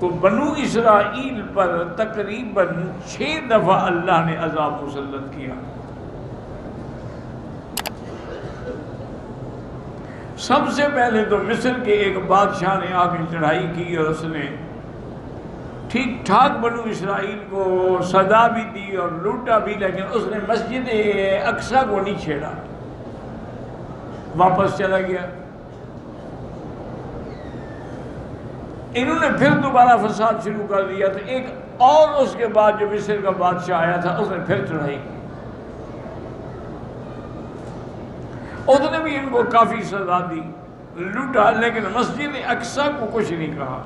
تو بنو اسرائیل پر تقریباً 6 دفعہ اللہ نے عذاب مسلط کیا۔ سب سے پہلے تو مصر کے ایک بادشاہ نے آ کے چڑھائی کی اور اس نے ٹھیک ٹھاک بنو اسرائیل کو سزا بھی دی اور لوٹا بھی، لیکن اس نے مسجد اقصیٰ کو نہیں چھیڑا، واپس چلا گیا۔ انہوں نے پھر دوبارہ فساد شروع کر دیا، تو ایک اور اس کے بعد جو مصر کا بادشاہ آیا تھا اس نے پھر چڑھائی کی، اس نے بھی ان کو کافی سزا دی، لوٹا، لیکن مسجد اقصیٰ کو کچھ نہیں کہا۔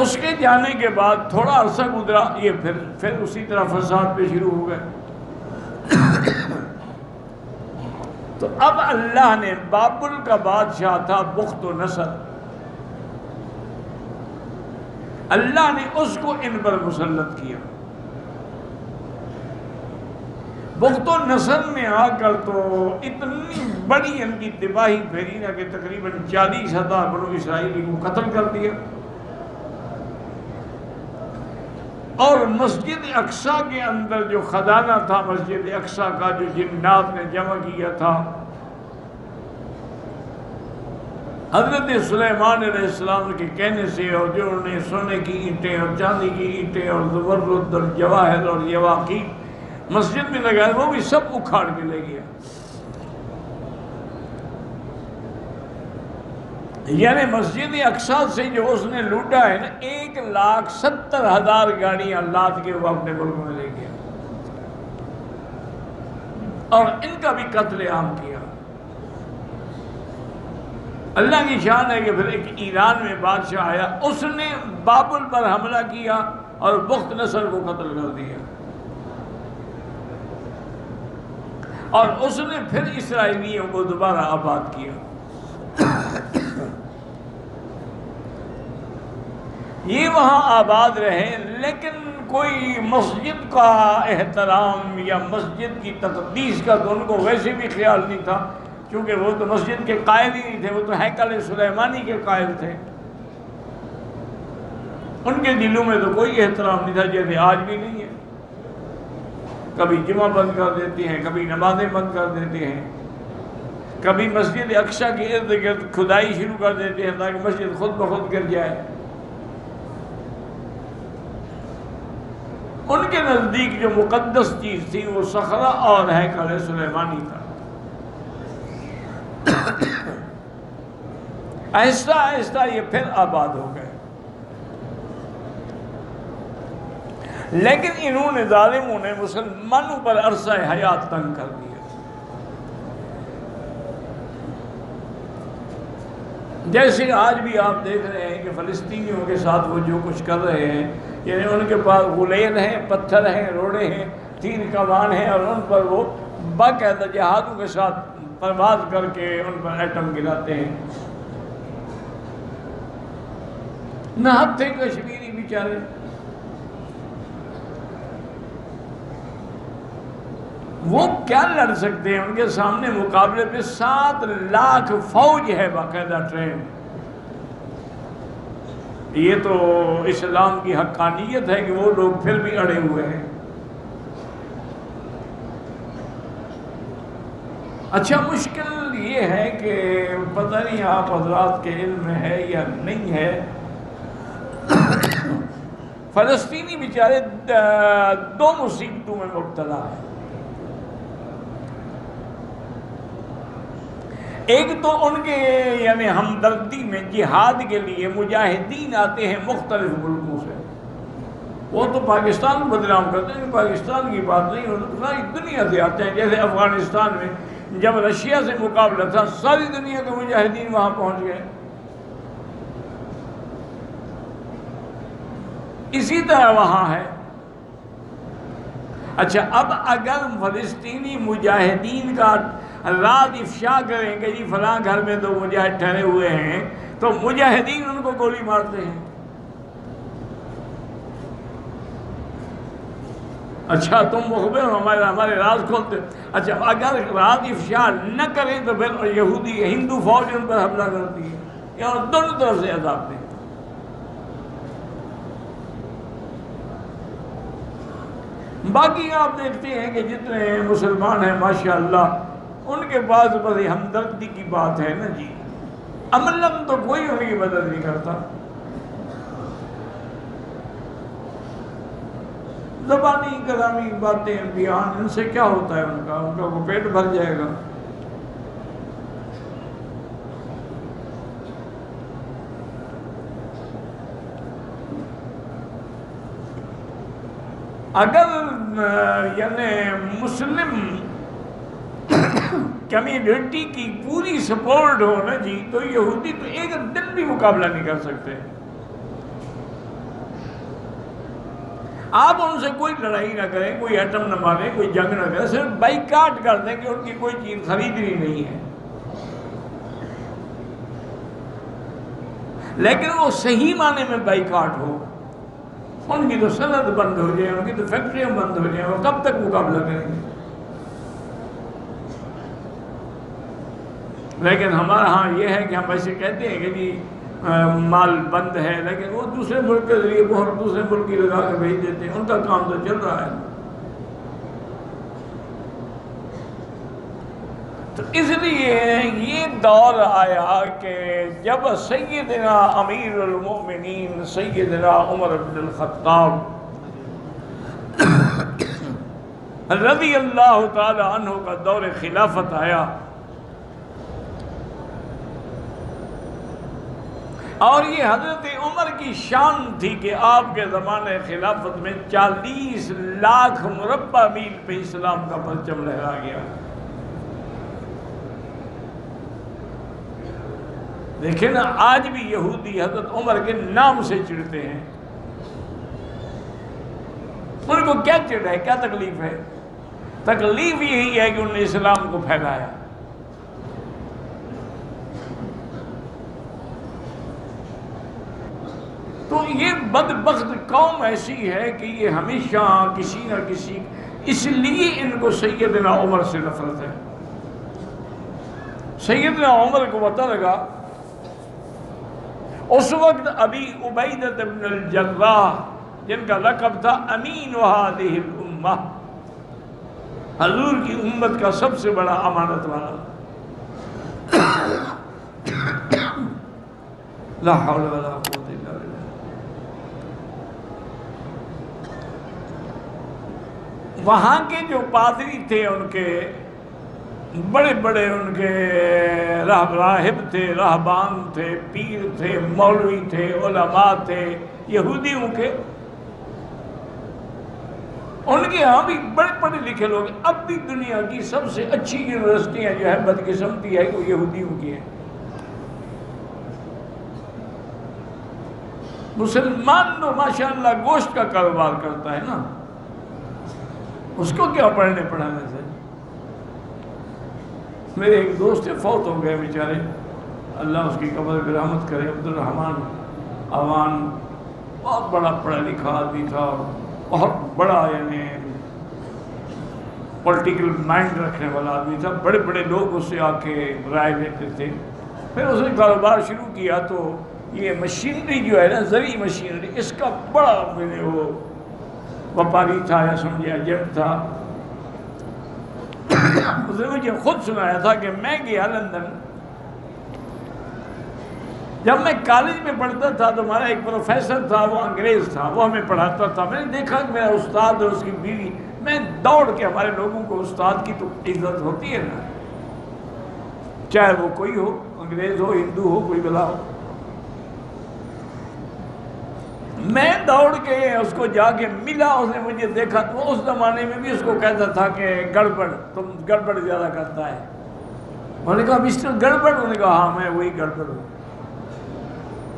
اس کے جانے کے بعد تھوڑا عرصہ گزرا، یہ پھر اسی طرح فساد پہ شروع ہو گئے۔ تو اب اللہ نے بابل کا بادشاہ تھا بخت و نصر، اللہ نے اس کو ان پر مسلط کیا۔ بخت و نصر نے آ کر تو اتنی بڑی ان کی تباہی پھیری نا کہ تقریباً 40,000 بنو اسرائیلی کو قتل کر دیا، اور مسجد اقصیٰ کے اندر جو خزانہ تھا مسجد اقصیٰ کا، جو جنات نے جمع کیا تھا، حضرت سلیمان علیہ السلام کے کہنے سے، اور جو انہوں نے سونے کی اینٹیں اور چاندی کی اینٹیں اور زمرد اور جواہر اور یواقیت مسجد میں لگائے، وہ بھی سب اکھاڑ کے لے گیا۔ یعنی مسجد اقصیٰ سے جو اس نے لوٹا ہے نا، 1,70,000 گاڑیاں لاد کے وہ اپنے ملک میں لے گیا، اور ان کا بھی قتل عام کیا۔ اللہ کی شان ہے کہ پھر ایک ایران میں بادشاہ آیا، اس نے بابل پر حملہ کیا اور بخت نصر کو قتل کر دیا، اور اس نے پھر اسرائیلیوں کو دوبارہ آباد کیا۔ یہ وہاں آباد رہے، لیکن کوئی مسجد کا احترام یا مسجد کی تقدیس کا تو ان کو ویسے بھی خیال نہیں تھا، کیونکہ وہ تو مسجد کے قائل ہی نہیں تھے، وہ تو ہیکل سلیمانی کے قائل تھے۔ ان کے دلوں میں تو کوئی احترام نہیں تھا، جیسے آج بھی نہیں ہے۔ کبھی جمعہ بند کر دیتے ہیں، کبھی نمازیں بند کر دیتے ہیں، کبھی مسجد اقصیٰ کے ارد گرد کھدائی شروع کر دیتے ہیں تاکہ مسجد خود بخود گر جائے۔ ان کے نزدیک جو مقدس چیز تھی وہ صخرہ اور ہیکل سلیمانی تھا۔ آہستہ آہستہ یہ پھر آباد ہو گئے، لیکن انہوں نے ظالموں نے مسلمانوں پر عرصہ حیات تنگ کر دیا۔ جیسے آج بھی آپ دیکھ رہے ہیں کہ فلسطینیوں کے ساتھ وہ جو کچھ کر رہے ہیں، یعنی ان کے پاس غلیل ہیں، پتھر ہیں، روڑے ہیں، تیر کمان ہیں، اور ان پر وہ باقاعدہ جہادوں کے ساتھ پرواز کر کے ان پر ایٹم گراتے ہیں۔ نہت تھے کشمیری بیچارے، وہ کیا لڑ سکتے ہیں؟ ان کے سامنے مقابلے پہ 7 لاکھ فوج ہے باقاعدہ ٹرین۔ یہ تو اسلام کی حقانیت ہے کہ وہ لوگ پھر بھی اڑے ہوئے ہیں۔ اچھا، مشکل یہ ہے کہ پتہ نہیں آپ حضرات کے علم میں ہے یا نہیں ہے، فلسطینی بیچارے 2 مصیبتوں میں مبتلا ہیں۔ ایک تو ان کے یعنی ہمدردی میں جہاد کے لیے مجاہدین آتے ہیں مختلف ملکوں سے، وہ تو پاکستان کو بدنام کرتے ہیں، پاکستان کی بات نہیں، ساری دنیا سے آتے ہیں۔ جیسے افغانستان میں جب رشیا سے مقابلہ تھا، ساری دنیا کے مجاہدین وہاں پہنچ گئے۔ اسی طرح وہاں ہے۔ اچھا، اب اگر فلسطینی مجاہدین کا راز افشا کریں کہ جی فلاں گھر میں 2 مجاہد ٹھہرے ہوئے ہیں، تو مجاہدین ان کو گولی مارتے ہیں۔ اچھا تم مخبر ہو، ہمارے راز کھولتے. اچھا اگر راز افشا نہ کریں تو پھر یہودی ہندو فوج ان پر حملہ کرتی ہے. یا دونوں طرف سے عذاب دیں. باقی آپ دیکھتے ہیں کہ جتنے مسلمان ہیں ماشاءاللہ ان کے پاس بس ہمدردی کی بات ہے نا جی. عملاً تو کوئی ان کی مدد نہیں کرتا. زبانی کلامی باتیں بیان، ان سے کیا ہوتا ہے؟ ان کا وہ پیٹ بھر جائے گا. اگر یعنی مسلم کمیونٹی کی پوری سپورٹ ہو نا جی تو یہودی تو ایک دن بھی مقابلہ نہیں کر سکتے. آپ ان سے کوئی لڑائی نہ کریں، کوئی ایٹم نہ ماریں، کوئی جنگ نہ کریں، صرف بائیکاٹ کر دیں کہ ان کی کوئی چیز خریدنی نہیں ہے. لیکن وہ صحیح معنی میں بائیکاٹ ہو، ان کی تو صنعت بند ہو جائے، ان کی تو فیکٹریاں بند ہو جائیں، وہ کب تک مقابلہ کریں گے؟ لیکن ہمارا ہاں یہ ہے کہ ہم ایسے کہتے ہیں کہ جی مال بند ہے، لیکن وہ دوسرے ملک کے ذریعے مہر دوسرے ملک کی لگا کے بھیج دیتے ہیں. ان کا کام تو چل رہا ہے. تو اس لیے یہ دور آیا کہ جب سیدنا امیر المؤمنین سیدنا عمر بن الخطاب رضی اللہ تعالی عنہ کا دور خلافت آیا، اور یہ حضرت عمر کی شان تھی کہ آپ کے زمانے خلافت میں 40 لاکھ مربع میل پہ اسلام کا پرچم لہرا گیا. دیکھیں نا آج بھی یہودی حضرت عمر کے نام سے چڑھتے ہیں. ان کو کیا چڑھ ہے، کیا تکلیف ہے؟ تکلیف یہی ہے کہ انہوں نے اسلام کو پھیلایا. تو یہ بدبخت قوم ایسی ہے کہ یہ ہمیشہ کسی نہ کسی، اس لیے ان کو سیدنا عمر سے نفرت ہے. سیدنا عمر کو پتہ لگا اس وقت ابی عبیدہ بن الجراح جن کا لقب تھا امین هذه الامہ، حضور کی امت کا سب سے بڑا امانت والا، لا حول ولا قوت الا باللہ. وہاں کے جو پادری تھے ان کے بڑے بڑے ان کے راہب تھے، راہبان تھے، پیر تھے، مولوی تھے، علماء تھے یہودیوں کے. ان کے ہاں بھی بڑے پڑھے لکھے لوگ. اب بھی دنیا کی سب سے اچھی یونیورسٹیاں جو ہے بدقسمتی ہے کہ وہ یہودیوں کی ہیں. مسلمان تو ماشاءاللہ گوشت کا کاروبار کرتا ہے نا، اس کو کیا پڑھنے پڑھانے سے؟ میرے ایک دوست فوت ہو گئے بیچارے، اللہ اس کی قبر پہ رحمت کرے، عبد الرحمن اوان. بہت بڑا پڑھا لکھا آدمی تھا، بہت بڑا یعنی پولیٹیکل مائنڈ رکھنے والا آدمی تھا. بڑے بڑے لوگ اس سے آ کے رائے لیتے تھے. پھر اس نے کاروبار شروع کیا تو یہ مشینری جو ہے نا، زرعی مشینری، اس کا بڑا وہ وپاری تھا یا سمجھے ایجنٹ تھا. اس نے مجھے خود سنایا تھا کہ میں گیا لندن، جب میں کالج میں پڑھتا تھا تو ہمارا ایک پروفیسر تھا، وہ انگریز تھا، وہ ہمیں پڑھاتا تھا. میں نے دیکھا کہ میرا استاد اور اس کی بیوی، میں دوڑ کے، ہمارے لوگوں کو استاد کی تو عزت ہوتی ہے نا، چاہے وہ کوئی ہو، انگریز ہو، ہندو ہو، کوئی بلا ہو. میں دوڑ کے اس کو جا کے ملا، اس نے مجھے دیکھا تو اس زمانے میں بھی اس کو کہتا تھا کہ گڑبڑ، تم گڑبڑ زیادہ کرتا ہے. انہوں نے کہا مسٹر گڑبڑ؟ انہوں نے کہا ہاں میں وہی گڑبڑ ہوں.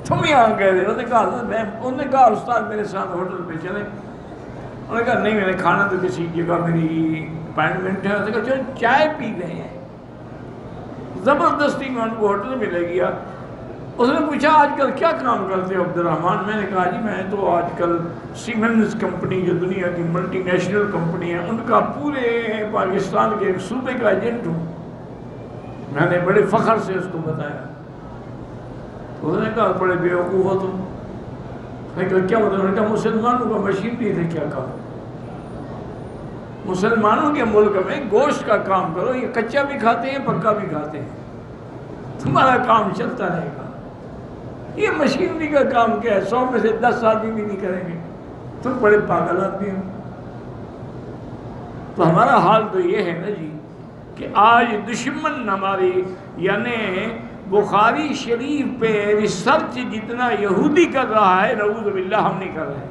تم یہاں کہہ رہے ہو؟ انہوں نے کہا استاد میرے ساتھ ہوٹل پہ چلے. انہوں نے کہا نہیں، میں نے کھانا تو کسی جگہ میری اپائنٹمنٹ ہے. انہوں نے کہا چلو چائے پی رہے ہیں. زبردستی میں ان کو ہوٹل میں لے گیا. اس نے پوچھا آج کل کیا کام کرتے ہو عبد الرحمن؟ میں نے کہا جی میں تو آج کل سیمنز کمپنی جو دنیا کی ملٹی نیشنل کمپنی ہے ان کا پورے پاکستان کے ایک صوبے کا ایجنٹ ہوں۔ میں نے بڑے فخر سے اس کو بتایا۔ اس نے کہا بڑے بیوقوف ہو تم۔ میں نے کہا کیا ہوتا ہے؟ انہوں نے کہا مسلمانوں کا مشینری سے کیا کام، مسلمانوں کے ملک میں گوشت کا کام کرو، یہ کچا بھی کھاتے ہیں پکا بھی کھاتے ہیں، تمہارا کام چلتا رہے گا۔ یہ مشینری کا کام کیا ہے؟ 100 میں سے 10 آدمی بھی نہیں کریں گے، تم بڑے پاگل آدمی ہو۔ تو ہمارا حال تو یہ ہے نا جی کہ آج دشمن ہماری یعنی بخاری شریف پہ ریسرچ جتنا یہودی کر رہا ہے نعوذ باللہ ہم نہیں کر رہے۔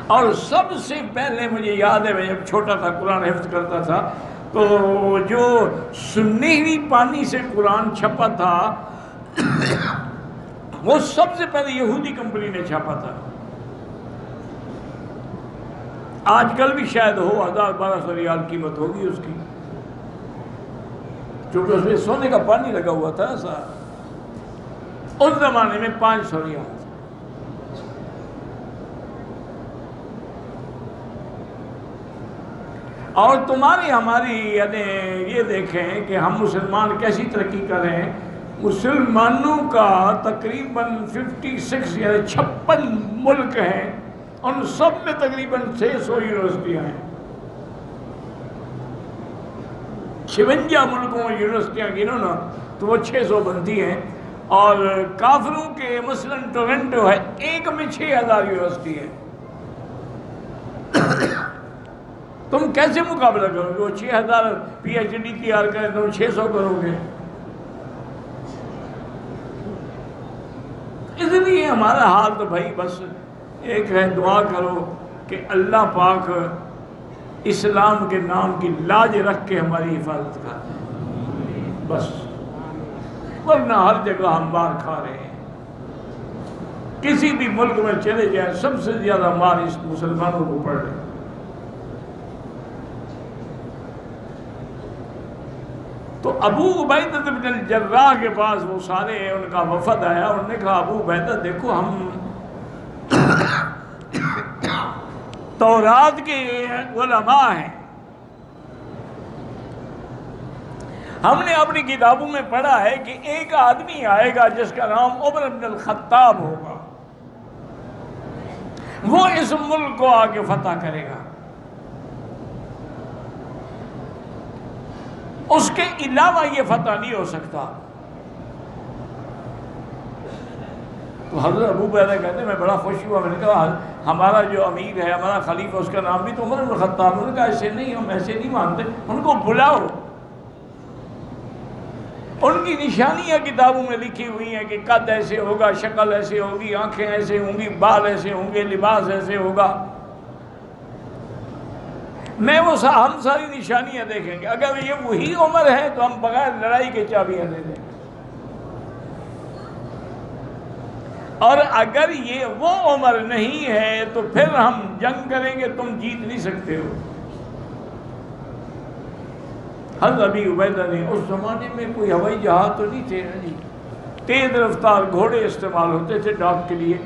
اور سب سے پہلے مجھے یاد ہے میں جب چھوٹا تھا قرآن حفظ کرتا تھا تو جو سنہری پانی سے قرآن چھپا تھا وہ سب سے پہلے یہودی کمپنی نے چھاپا تھا۔ آج کل بھی شاید ہو 1000-1200 ریال قیمت ہوگی اس کی، کیونکہ اس میں سونے کا پانی لگا ہوا تھا ایسا۔ اس زمانے میں 500 ریال تھا۔ اور تمہاری ہماری یعنی یہ دیکھیں کہ ہم مسلمان کیسی ترقی کر رہے ہیں۔ مسلمانوں کا تقریباً 56 یعنی 56 ملک ہیں، ان سب میں تقریباً 600 یونیورسٹیاں ہیں۔ 56 ملکوں میں یونیورسٹیاں گنو نا تو وہ 600 بنتی ہیں۔ اور کافروں کے مثلاً ٹورنٹو ہے، ایک میں 6000 یونیورسٹی ہے۔ تم کیسے مقابلہ کرو گے؟ وہ 6000 پی ایچ ڈی تیار کریں، تم 600 کرو گے۔ اس لیے ہمارا حال تو بھائی بس ایک ہے، دعا کرو کہ اللہ پاک اسلام کے نام کی لاج رکھ کے ہماری حفاظت کرے بس، ورنہ ہر جگہ ہم مار کھا رہے ہیں۔ کسی بھی ملک میں چلے جائیں سب سے زیادہ مار اس مسلمانوں کو پڑ رہی ہے۔ تو ابو عبیدہ بن الجراح کے پاس وہ سارے ان کا وفد آیا، انہوں نے کہا ابو عبیدہ دیکھو ہم تورات کے علماء ہیں، ہم نے اپنی کتابوں میں پڑھا ہے کہ ایک آدمی آئے گا جس کا نام عمر بن الخطاب ہوگا، وہ اس ملک کو آگے فتح کرے گا، اس کے علاوہ یہ فتح نہیں ہو سکتا۔ تو حضرت ابو عبیدہ کہتے ہیں میں بڑا خوش ہوا، میں نے کہا ہمارا جو امیر ہے ہمارا خلیفہ اس کا نام بھی تو عمر بن الخطاب۔ انہوں نے کہا ایسے نہیں، ہم ایسے نہیں مانتے، ان کو بلاؤ۔ ان کی نشانیاں کتابوں میں لکھی ہوئی ہیں کہ قد ایسے ہوگا، شکل ایسے ہوگی، آنکھیں ایسے ہوں گی، بال ایسے ہوں گے، لباس ایسے ہوگا۔ میں ہم ساری نشانیاں دیکھیں گے، اگر یہ وہی عمر ہے تو ہم بغیر لڑائی کے چابیاں دے دیں گے، اور اگر یہ وہ عمر نہیں ہے تو پھر ہم جنگ کریں گے، تم جیت نہیں سکتے ہو۔ حضرت ابی عبیدہ نے، اس زمانے میں کوئی ہوائی جہاز تو نہیں تھے نا جی، تیز رفتار گھوڑے استعمال ہوتے تھے ڈاک کے لیے،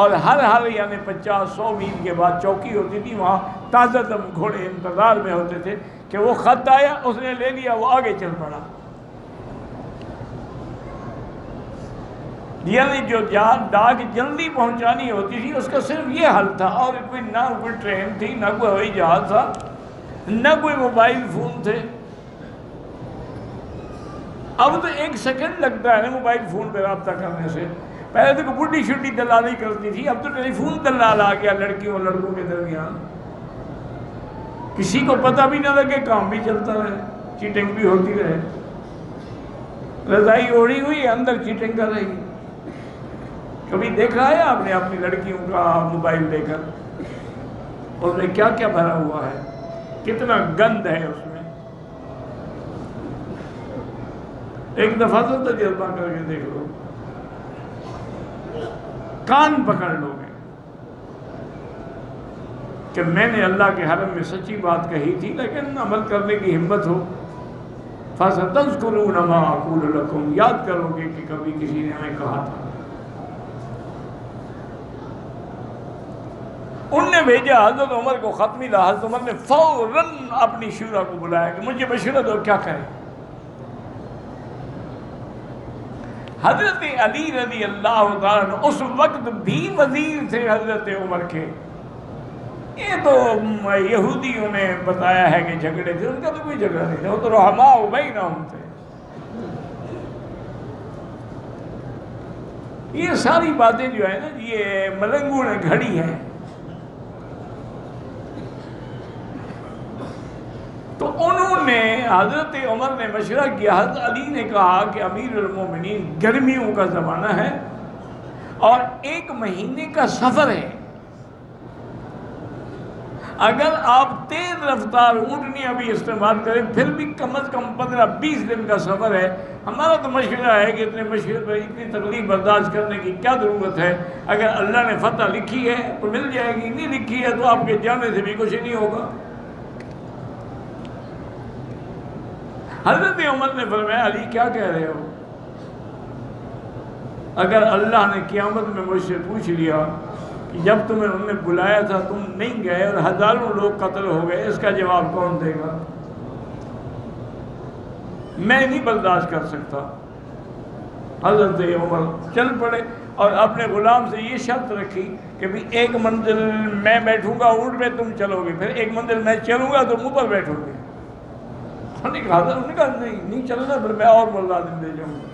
اور ہر یعنی 50-100 میل کے بعد چوکی ہوتی تھی، وہاں تازہ دم گھوڑے انتظار میں ہوتے تھے کہ وہ خط آیا، اس نے لے لیا، وہ آگے چل پڑا۔ یعنی جو ڈاک جلدی پہنچانی ہوتی تھی اس کا صرف یہ حل تھا، اور کوئی نہ کوئی ٹرین تھی، نہ کوئی ہوائی جہاز تھا، نہ کوئی موبائل فون تھے۔ اب تو 1 سیکنڈ لگتا ہے نا موبائل فون پہ رابطہ کرنے سے، پہلے تو بڈی شڈی دلالی کرتی تھی، اب تو ٹیلی فون دلال آ گیا لڑکیوں اور لڑکوں کے درمیان، کسی کو پتہ بھی نہ لگے، کام بھی چلتا رہے، چیٹنگ بھی ہوتی رہے، رضائی اوڑھی ہوئی اندر چیٹنگ کر رہی۔ کبھی دیکھا ہے آپ نے اپنی لڑکیوں کا موبائل لے کر اس میں کیا کیا بھرا ہوا ہے، کتنا گند ہے اس میں؟ ایک دفعہ تو تجربہ کر کے دیکھ لو، کان پکڑ لو گے کہ میں نے اللہ کے حرم میں سچی بات کہی تھی، لیکن عمل کرنے کی ہمت ہو فَسَتَذْكُرُونَ مَا أَقُولُ لَكُمْ، یاد کرو گے کہ کبھی کسی نے ہمیں کہا تھا۔ ان نے بھیجا حضرت عمر کو خط ملا، حضرت عمر نے فوراً اپنی شورا کو بلایا کہ مجھے مشورہ دو کیا کریں۔ حضرت علی رضی اللہ تعالیٰ عنہ اس وقت بھی وزیر تھے حضرت عمر کے۔ یہ تو یہودیوں نے بتایا ہے کہ جھگڑے تھے، ان کا تو کوئی جھگڑا نہیں تھا، وہ تو رحماء بینہم تھے۔ یہ ساری باتیں جو ہے نا یہ ملنگوں نے گھڑی ہیں۔ تو انہوں نے حضرت عمر نے مشورہ کیا، حضرت علی نے کہا کہ امیر المومنین گرمیوں کا زمانہ ہے اور 1 مہینے کا سفر ہے، اگر آپ تیز رفتار اونٹنی ابھی استعمال کریں پھر بھی کم از کم 15-20 دن کا سفر ہے۔ ہمارا تو مشورہ ہے کہ اتنے مشورے پر اتنی تکلیف برداشت کرنے کی کیا ضرورت ہے، اگر اللہ نے فتح لکھی ہے تو مل جائے گی، نہیں لکھی ہے تو آپ کے جانے سے بھی کچھ نہیں ہوگا۔ حضرت عمر نے فرمایا علی کیا کہہ رہے ہو؟ اگر اللہ نے قیامت میں مجھ سے پوچھ لیا کہ جب تمہیں انہوں نے بلایا تھا تم نہیں گئے اور ہزاروں لوگ قتل ہو گئے، اس کا جواب کون دے گا؟ میں نہیں برداشت کر سکتا۔ حضرت عمر چل پڑے اور اپنے غلام سے یہ شرط رکھی کہ بھی 1 منزل میں بیٹھوں گا اونٹ میں، تم چلو گے، پھر 1 منزل میں چلوں گا تم اوپر بیٹھو گے۔ انہوں نے کہا نہیں چلنا، پھر میں اور ملازم دے جاؤں گا۔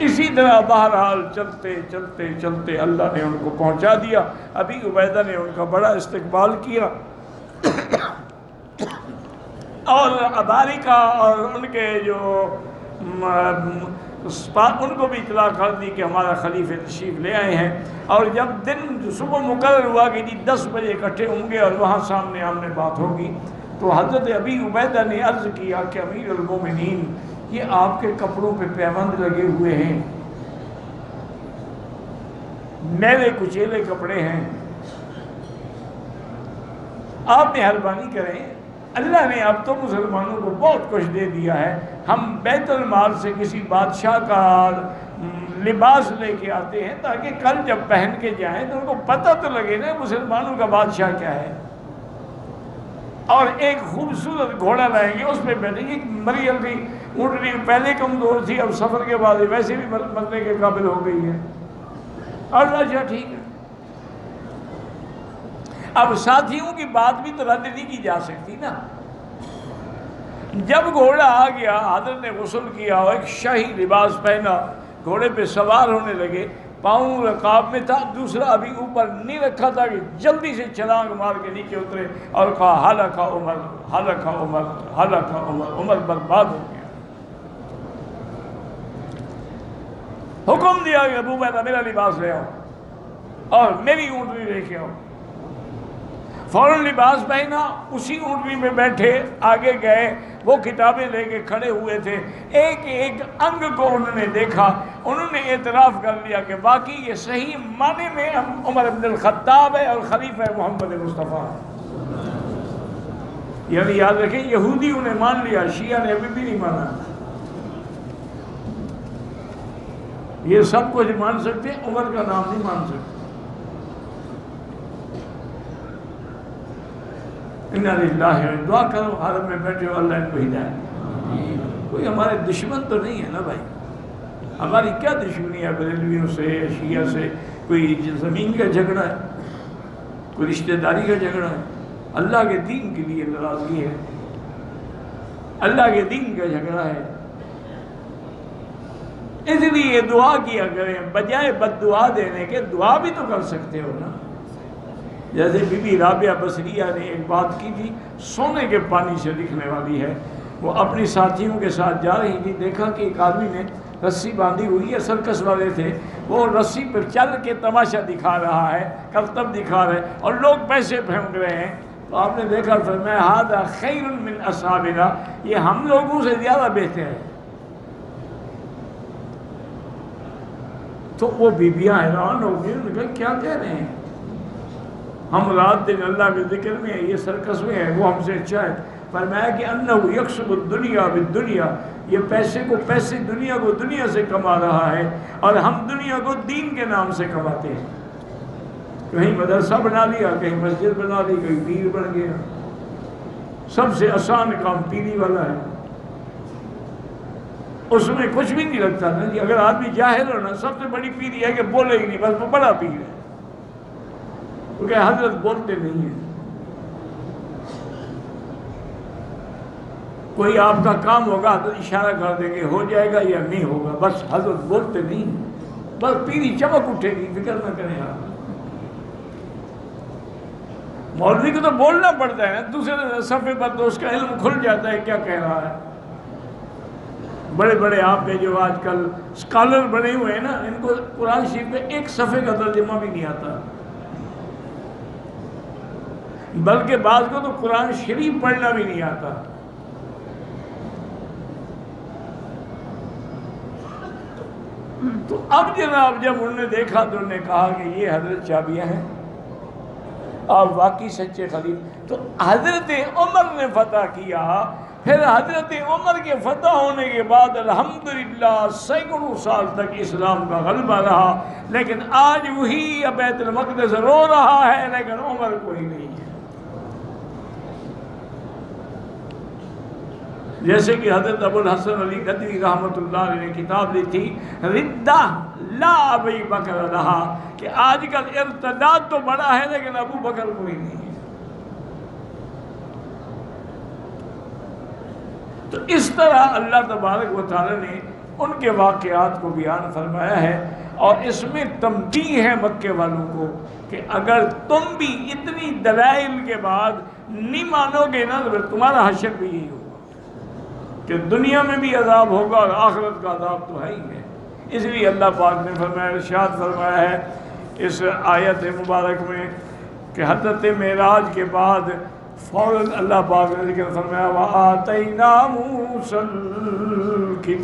اسی طرح بہرحال چلتے چلتے چلتے اللہ نے ان کو پہنچا دیا۔ ابی عبیدہ نے ان کا بڑا استقبال کیا اور ابارکہ اور ان کے جو ان کو بھی اطلاع کر دی کہ ہمارا خلیفہ تشریف لے آئے ہیں، اور جب دن صبح مقرر ہوا کہ 10 بجے اکٹھے ہوں گے اور وہاں سامنے آمنے بات ہوگی، تو حضرت ابی عبیدہ نے عرض کیا کہ امیر المومنین یہ آپ کے کپڑوں پہ پیوند لگے ہوئے ہیں، میلے کچیلے کپڑے ہیں، آپ مہربانی کریں، اللہ نے اب تو مسلمانوں کو بہت کچھ دے دیا ہے، ہم بیت المال سے کسی بادشاہ کا لباس لے کے آتے ہیں تاکہ کل جب پہن کے جائیں تو ان کو پتہ تو لگے نا مسلمانوں کا بادشاہ کیا ہے، اور ایک خوبصورت گھوڑا لائیں گے، اس پہ بیٹھیں گے۔ مریم کی اونٹنی پہلے کمزور تھی، اب سفر کے بعد ویسے بھی مرنے کے قابل ہو گئی ہے، اور اچھا ٹھیک ہے۔ اب ساتھیوں کی بات بھی تو رد نہیں کی جا سکتی نا۔ جب گھوڑا آ گیا حضرت نے غسل کیا اور ایک شاہی لباس پہنا، گھوڑے پہ سوار ہونے لگے، پاؤں رکاب میں تھا، دوسرا ابھی اوپر نہیں رکھا تھا کہ جلدی سے چھلانگ مار کے نیچے اترے اور کہا ہلاک عمر، ہلاک عمر، ہلاک عمر، عمر برباد ہو گیا۔ حکم دیا کہ ابو عبیدہ میرا لباس لے آؤ اور میری اونٹنی لے کے آؤ۔ فوراً لباس پہنا، اسی اونٹنی میں بیٹھے آگے گئے، وہ کتابیں لے کے کھڑے ہوئے تھے، ایک ایک انگ کو انہوں نے دیکھا، انہوں نے اعتراف کر لیا کہ واقعی یہ صحیح معنی میں عمر بن الخطاب ہے اور خلیفہ محمد مصطفیٰ ہے۔ یعنی یاد رکھیں یہودیوں نے مان لیا، شیعہ نے ابھی بھی نہیں مانا۔ یہ سب کچھ مان سکتے ہیں، عمر کا نام نہیں مان سکتے۔ اِنَّا لِلَّهِ، دعا کرو حرم میں بیٹھے ہو اللہ ان کو ہدایت۔ کوئی ہمارے دشمن تو نہیں ہے نا بھائی، ہماری کیا دشمنی ہے بریلویوں سے، شیعہ سے؟ کوئی زمین کا جھگڑا ہے، کوئی رشتہ داری کا جھگڑا ہے؟ اللہ کے دین کے لیے ناراضگی ہے، اللہ کے دین کا جھگڑا ہے۔ اس لیے دعا کیا کریں، بجائے بد دعا دینے کے دعا بھی تو کر سکتے ہو نا۔ جیسے بی بی رابعہ بصریہ نے ایک بات کی تھی، سونے کے پانی سے لکھنے والی ہے، وہ اپنی ساتھیوں کے ساتھ جا رہی تھی، دیکھا کہ ایک آدمی نے رسی باندھی ہوئی ہے، سرکس والے تھے، وہ رسی پر چل کے تماشا دکھا رہا ہے، کرتب دکھا رہے ہیں اور لوگ پیسے پھینک رہے ہیں۔ تو آپ نے دیکھا فرمایا ھذا خیر من اصحابنا، یہ ہم لوگوں سے زیادہ بہتر ہے۔ تو وہ بیویاں حیران ہو گئی، انہوں نے کہا کیا کہہ رہے ہیں؟ ہم رات دن اللہ کے ذکر میں ہیں، یہ سرکس میں ہے، وہ ہم سے اچھا ہے۔ فرمایا کہ انہ یکسب الدنیا بالدنیا، یہ پیسے دنیا کو دنیا سے کما رہا ہے، اور ہم دنیا کو دین کے نام سے کماتے ہیں۔ کہیں مدرسہ بنا لیا، کہیں مسجد بنا لی، کہیں پیر بن گیا۔ سب سے آسان کام پیری والا ہے، اس میں کچھ بھی نہیں لگتا نا جی۔ اگر آدمی جاہل ہو نا، سب سے بڑی پیری ہے کہ بولے ہی نہیں، بس وہ بڑا پیر ہے، کیونکہ حضرت بولتے نہیں ہیں۔ کوئی آپ کا کام ہوگا تو اشارہ کر دیں گے ہو جائے گا یا نہیں ہوگا، بس حضرت بولتے نہیں، بس پیری چمک اٹھے گی، فکر نہ کریں آپ۔ مولوی کو تو بولنا پڑتا ہے، دوسرے صفحے پر تو اس کا علم کھل جاتا ہے کیا کہہ رہا ہے۔ بڑے بڑے آپ میں جو آج کل اسکالر بنے ہوئے ہیں نا، ان کو قرآن شریف میں ایک صفحے کا ترجمہ بھی نہیں آتا، بلکہ بعض کو تو قرآن شریف پڑھنا بھی نہیں آتا۔ تو اب جناب جب انہوں نے دیکھا تو انہوں نے کہا کہ یہ حضرت چابیاں ہیں، آپ واقعی سچے خلیفہ۔ تو حضرت عمر نے فتح کیا، پھر حضرت عمر کے فتح ہونے کے بعد الحمدللہ سینکڑوں سال تک اسلام کا غلبہ رہا، لیکن آج وہی بیت المقدس رو رہا ہے، لیکن عمر کوئی نہیں ہے۔ جیسے کہ حضرت ابو الحسن علی ندوی رحمۃ اللہ علیہ نے کتاب لی تھی ردہ لا ابی بکر رہا، کہ آج کل ارتداد تو بڑا ہے لیکن ابو بکر کوئی نہیں ہے۔ تو اس طرح اللہ تبارک و تعالی نے ان کے واقعات کو بیان فرمایا ہے، اور اس میں تنبیہ ہے مکے والوں کو کہ اگر تم بھی اتنی دلائل کے بعد نہیں مانو گے نا تو تمہارا حشر بھی یہی ہوگا کہ دنیا میں بھی عذاب ہوگا اور آخرت کا عذاب تو ہے ہی ہے۔ اس لیے اللہ پاک نے فرمایا، ارشاد فرمایا ہے اس آیت مبارک میں کہ حضرت معراج کے بعد فوراً اللہ پاک نے ذکر فرمایا وَآتَيْنَا مُوسَى الْكِتَابَ۔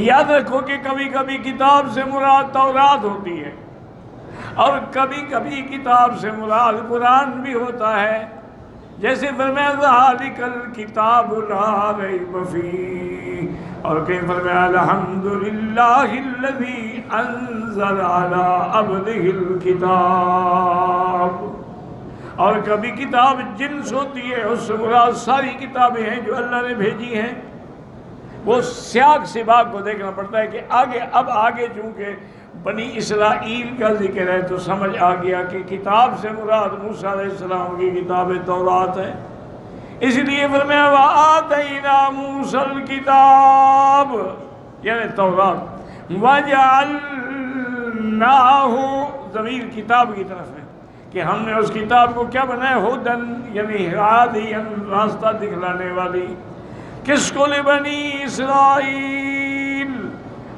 یاد رکھو کہ کبھی کبھی کتاب سے مراد تورات ہوتی ہے، اور کبھی کبھی کتاب سے مراد قرآن بھی ہوتا ہے، جیسے فرمایا ذَلِكَ الْكِتَابُ لَا رَيْبَ فِيهِ، اور کہیں فرمایا الحمدللہ الذی انزل علی عبدہ الکتاب۔ اور کبھی کتاب جنس ہوتی ہے، اس سے مراد ساری کتابیں ہیں جو اللہ نے بھیجی ہیں۔ وہ سیاق سباق کو دیکھنا پڑتا ہے کہ آگے چونکہ بنی اسرائیل کا ذکر ہے تو سمجھ آ گیا کہ کتاب سے مراد موسیٰ علیہ السلام کی کتاب تورات ہے، اس لیے فرمایا وَآتَيْنَا مُوسَى الْكِتَابَ یعنی تورات، وَجَعَلْنَاهُ ضمیر کتاب کی طرف ہے کہ ہم نے اس کتاب کو کیا بنایا ہدن یعنی ہادیًا راستہ دکھلانے والی، کس کو لبنی اسرائیل۔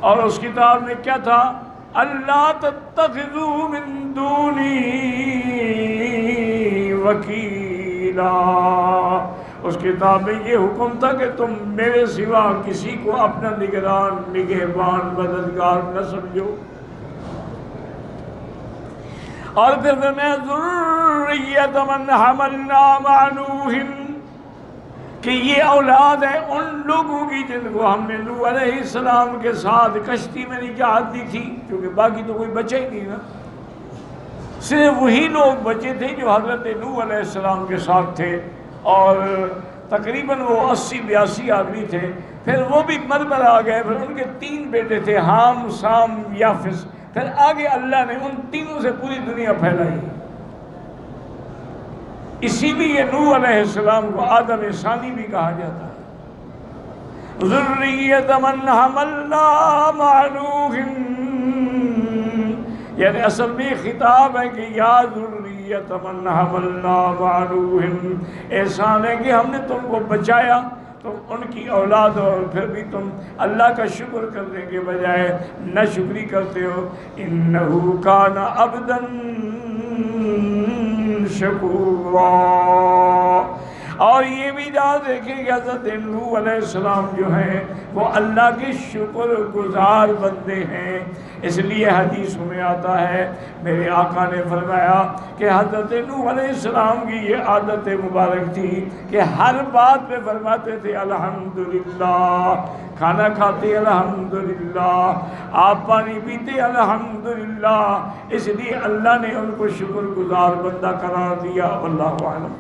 اور اس کتاب میں کیا تھا اللہ تتخذوا من دونی وکیلا، اس کتاب میں یہ حکم تھا کہ تم میرے سوا کسی کو اپنا نگران نگہبان مددگار نہ سمجھو۔ اور پھر میں ذریۃ من حملنا مع نوح، کہ یہ اولاد ہے ان لوگوں کی جن کو ہم نے نوح علیہ السلام کے ساتھ کشتی میں نجات دی تھی، کیونکہ باقی تو کوئی بچے ہی نہیں نا، صرف وہی لوگ بچے تھے جو حضرت نوح علیہ السلام کے ساتھ تھے، اور تقریباً وہ 80-82 آدمی تھے، پھر وہ بھی مر مر آ گئے، پھر ان کے 3 بیٹے تھے حام، سام، یافس، پھر آگے اللہ نے ان تینوں سے پوری دنیا پھیلائی۔ اسی لیے نوح علیہ السلام کو آدم ثانی بھی کہا جاتا ہے۔ ذریۃ من حملنا مع نوح، یعنی اصل میں خطاب ہے کہ یا ذریۃ من حملنا مع نوح، احسان ہے کہ ہم نے تم کو بچایا، تم ان کی اولاد ہو، اور پھر بھی تم اللہ کا شکر کرنے کے بجائے نہ شکری کرتے ہو۔ انہ کان عبدا شکورا، اور یہ بھی یاد دیکھیں کہ حضرت نوح علیہ السلام جو ہیں وہ اللہ کے شکر گزار بندے ہیں، اس لیے حدیث میں آتا ہے میرے آقا نے فرمایا کہ حضرت نوح علیہ السلام کی یہ عادت مبارک تھی کہ ہر بات میں فرماتے تھے الحمدللہ، کھانا کھاتے الحمدللہ، آپ پانی پیتے الحمدللہ، اس لیے اللہ نے ان کو شکر گزار بندہ قرار دیا۔ واللہ اعلم۔